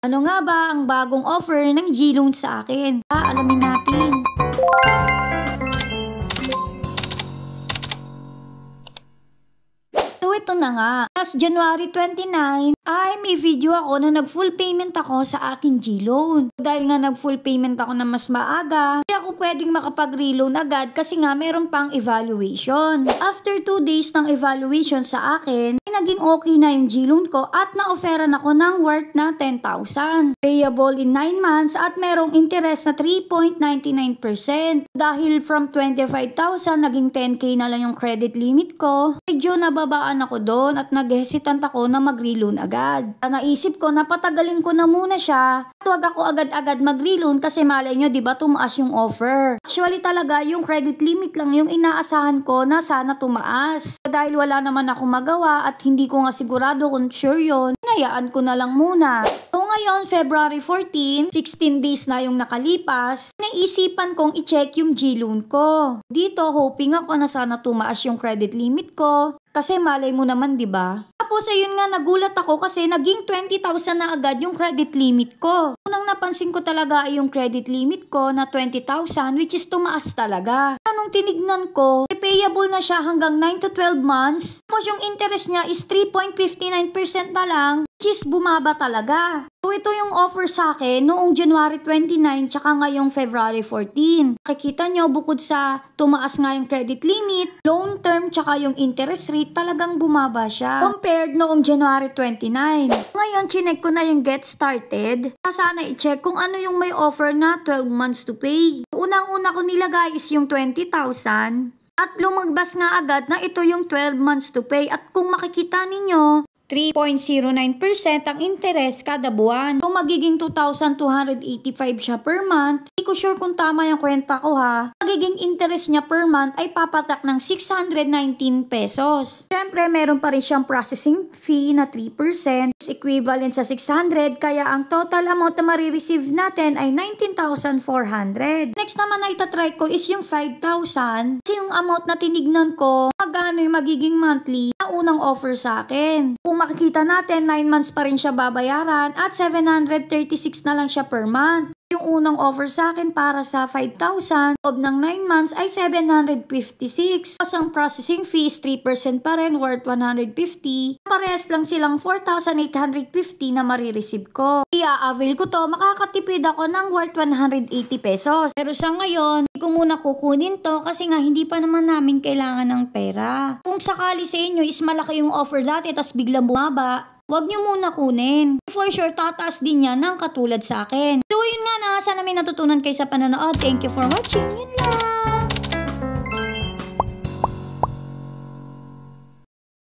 Ano nga ba ang bagong offer ng G-Loan sa akin? Alamin natin. So ito na nga, last January 29 ay may video ako na nag-full payment ako sa aking G-Loan. Dahil nga nag-full payment ako na mas maaga, hindi ako pwedeng makapag-reloan agad kasi nga meron pang evaluation. After 2 days ng evaluation sa akin, ay naging okay na yung G-Loan ko at na-offeran ako ng worth na 10,000. Payable in 9 months at merong interest na 3.99%. Dahil from 25,000 naging 10k na lang yung credit limit ko, medyo nababaan ako doon at nag-hesitant ako na mag-reloan agad. Naisip ko na patagalin ko na muna siya at wag ako agad-agad mag-reloan kasi malay nyo diba tumaas yung offer. Actually talaga yung credit limit lang yung inaasahan ko na sana tumaas. Dahil wala naman ako magawa at hindi ko nga sigurado kung sure yun, hinayaan ko na lang muna. So ngayon February 14, 16 days na yung nakalipas, naisipan kong i-check yung G-Loan ko. Dito hoping ako na sana tumaas yung credit limit ko. Kasi malay mo naman, di ba? Tapos ayun nga, nagulat ako kasi naging 20,000 na agad yung credit limit ko. Unang napansin ko talaga ay yung credit limit ko na 20,000 which is tumaas talaga. Nung tinignan ko, payable na siya hanggang 9 to 12 months. Tapos yung interest niya is 3.59% na lang, which is bumaba talaga. So ito yung offer sa akin noong January 29 tsaka ngayong February 14. Nakikita nyo, bukod sa tumaas nga yung credit limit, loan term tsaka yung interest rate talagang bumaba siya. Compared noong January 29. Ngayon, chinek ko na yung get started. Sana i-check kung ano yung may offer na 12 months to pay. Unang-una ko nilagay is yung 20,000. At lumagbas nga agad na ito yung 12 months to pay. At kung makikita ninyo, 3.09% ang interest kada buwan. So magiging 2,285 siya per month. Hindi ko sure kung tama yung kwenta ko ha. Magiging interest niya per month ay papatak ng 619 pesos. Siyempre meron pa rin siyang processing fee na 3%. Equivalent sa 600 kaya ang total amount na marireceive natin ay 19,400. Next naman na itatry ko is yung 5,000. Kasi yung amount na tinignan ko, magkano yung magiging monthly na unang offer sa akin. Kung makikita natin, 9 months pa rin siya babayaran at 736 na lang siya per month. Yung unang offer sa akin para sa 5,000, loob ng 9 months ay 756. Tapos ang processing fee is 3% pa rin, worth 150. Parehas lang silang 4,850 na marireceive ko. I-avail ko to, makakatipid ako ng worth 180 pesos. Pero sa ngayon, hindi ko muna kukunin to kasi nga hindi pa naman namin kailangan ng pera. Kung sakali sa inyo is malaki yung offer dati tas biglang bumaba, huwag nyo muna kunin. For sure, tataas din yan ng katulad sa akin. So, yun nga na. Sana may natutunan kayo sa panonood. Thank you for watching. Yun lang.